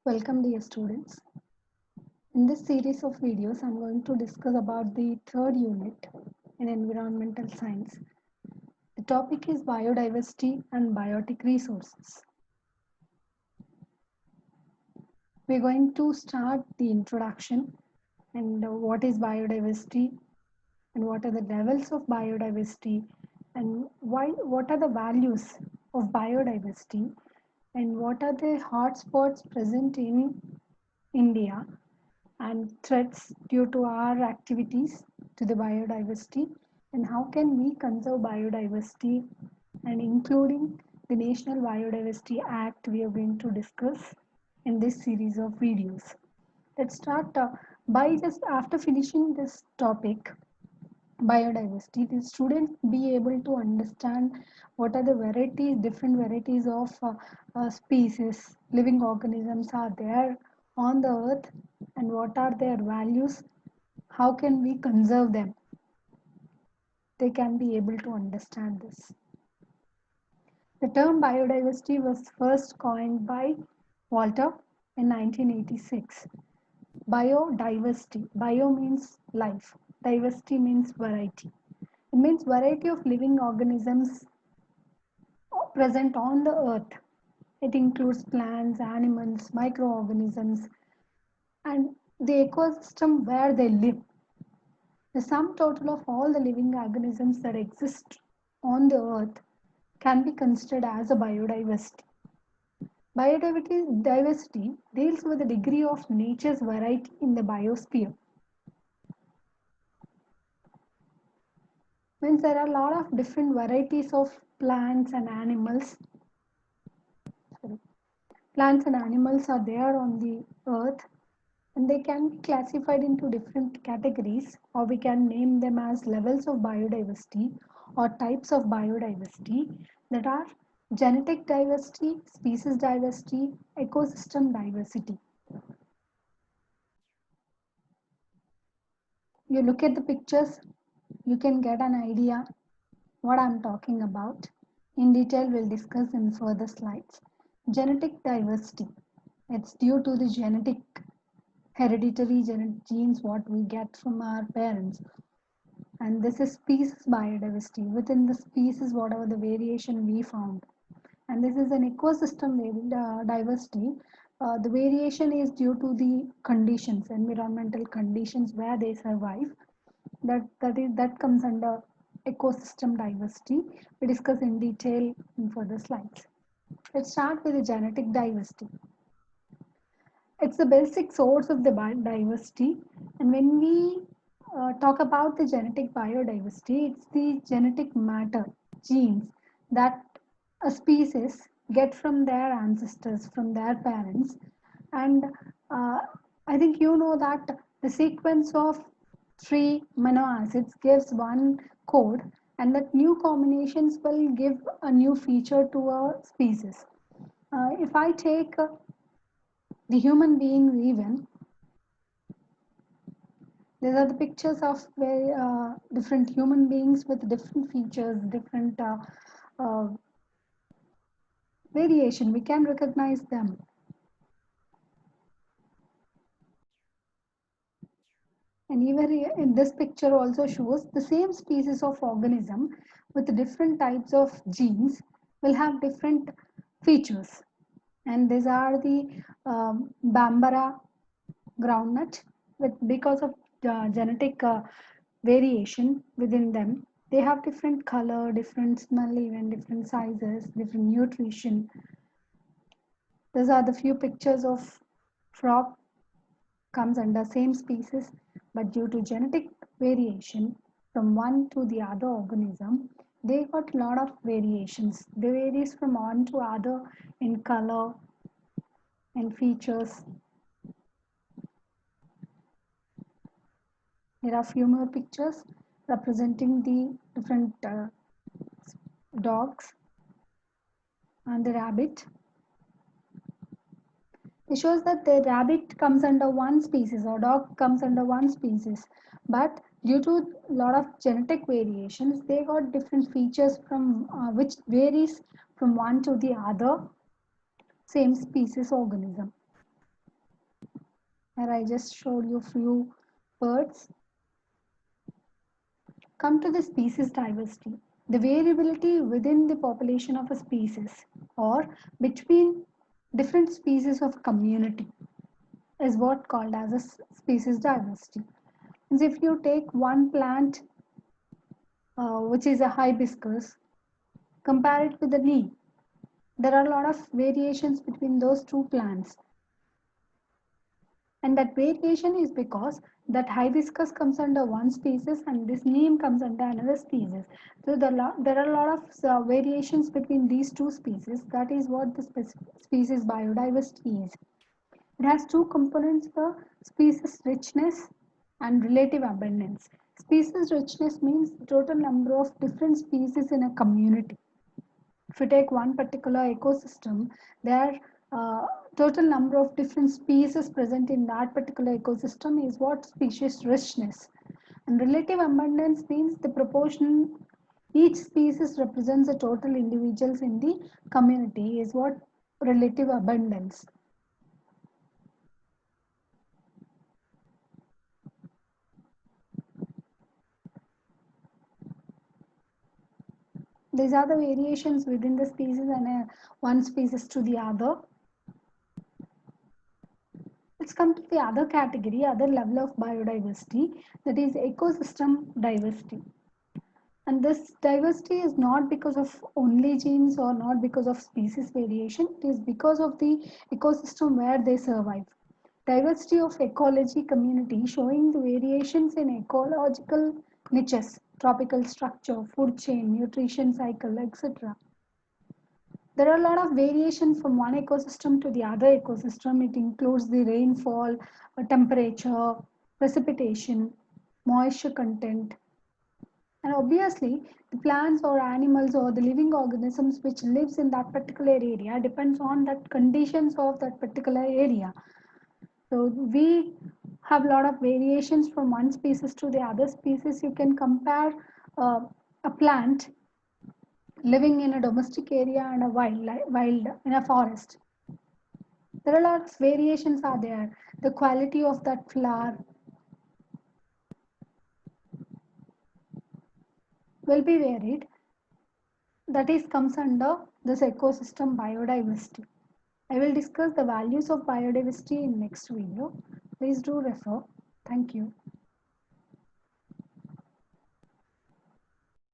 Welcome dear students. In this series of videos, I'm going to discuss about the third unit in environmental science. The topic is biodiversity and biotic resources. We're going to start the introduction and what is biodiversity and what are the levels of biodiversity and what are the values of biodiversity and what are the hotspots present in India and threats due to our activities to the biodiversity and how can we conserve biodiversity and including the National Biodiversity Act we are going to discuss in this series of videos. Let's start by just after finishing this topic biodiversity the students be able to understand what are the different varieties of species living organisms are there on the earth and what are their values, how can we conserve them, they can be able to understand this. The term biodiversity was first coined by Walter in 1986. Biodiversity, bio means life, diversity means variety. It means variety of living organisms present on the earth. It includes plants, animals, microorganisms, and the ecosystem where they live. The sum total of all the living organisms that exist on the earth can be considered as a biodiversity. Biodiversity deals with the degree of nature's variety in the biosphere. Means there are a lot of different varieties of plants and animals. Plants and animals are there on the earth and they can be classified into different categories or we can name them as levels of biodiversity or types of biodiversity that are genetic diversity, species diversity, ecosystem diversity. You look at the pictures, you can get an idea what I'm talking about. In detail, we'll discuss in further slides. Genetic diversity. It's due to the hereditary genes what we get from our parents. And this is species biodiversity. Within the species, whatever the variation we found. And this is an ecosystem diversity. The variation is due to the conditions, environmental conditions where they survive. That comes under ecosystem diversity. We discuss in detail in further slides. Let's start with the genetic diversity. It's the basic source of the biodiversity, and when we talk about the genetic biodiversity, it's the genetic matter, genes that a species get from their ancestors, from their parents, and uh, I think you know that the sequence of three amino acids gives one code, and that new combinations will give a new feature to a species. If I take the human beings even, these are the pictures of very different human beings with different features, different uh, variation. We can recognize them. And even in this picture also shows the same species of organism with different types of genes will have different features. And these are the Bambara groundnut with because of genetic variation within them, they have different color, different smell, even different sizes, different nutrition. These are the few pictures of frog comes under same species, but due to genetic variation from one to the other organism, they got a lot of variations. They varies from one to other in color and features. There are few more pictures representing the different dogs and the rabbit. It shows that the rabbit comes under one species or dog comes under one species, but due to a lot of genetic variations, they got different features from which varies from one to the other same species organism. where I just showed you few birds. Come to the species diversity. The variability within the population of a species or between different species of community is what called as a species diversity. Means if you take one plant which is a hibiscus, compare it with the neem, there are a lot of variations between those two plants, and that variation is because that hibiscus comes under one species and this neem comes under another species. So there are a lot of variations between these two species. That is what the species biodiversity is. It has two components: the species richness and relative abundance. Species richness means the total number of different species in a community. If you take one particular ecosystem, there total number of different species present in that particular ecosystem is what species richness. And relative abundance means the proportion each species represents the total individuals in the community is what relative abundance. These are the variations within the species and one species to the other. Let's come to the other category, other level of biodiversity, that is ecosystem diversity. And this diversity is not because of only genes or not because of species variation, it is because of the ecosystem where they survive. Diversity of ecology community showing the variations in ecological niches, tropical structure, food chain, nutrition cycle, etc. There are a lot of variation from one ecosystem to the other ecosystem. It includes the rainfall, temperature, precipitation, moisture content, and obviously the plants or animals or the living organisms which lives in that particular area depends on that conditions of that particular area. So we have a lot of variations from one species to the other species. You can compare uh, a plant living in a domestic area and a wild in a forest. There are lots of variations are there. The quality of that flower will be varied. That is comes under this ecosystem biodiversity. I will discuss the values of biodiversity in next video. Please do refer. Thank you.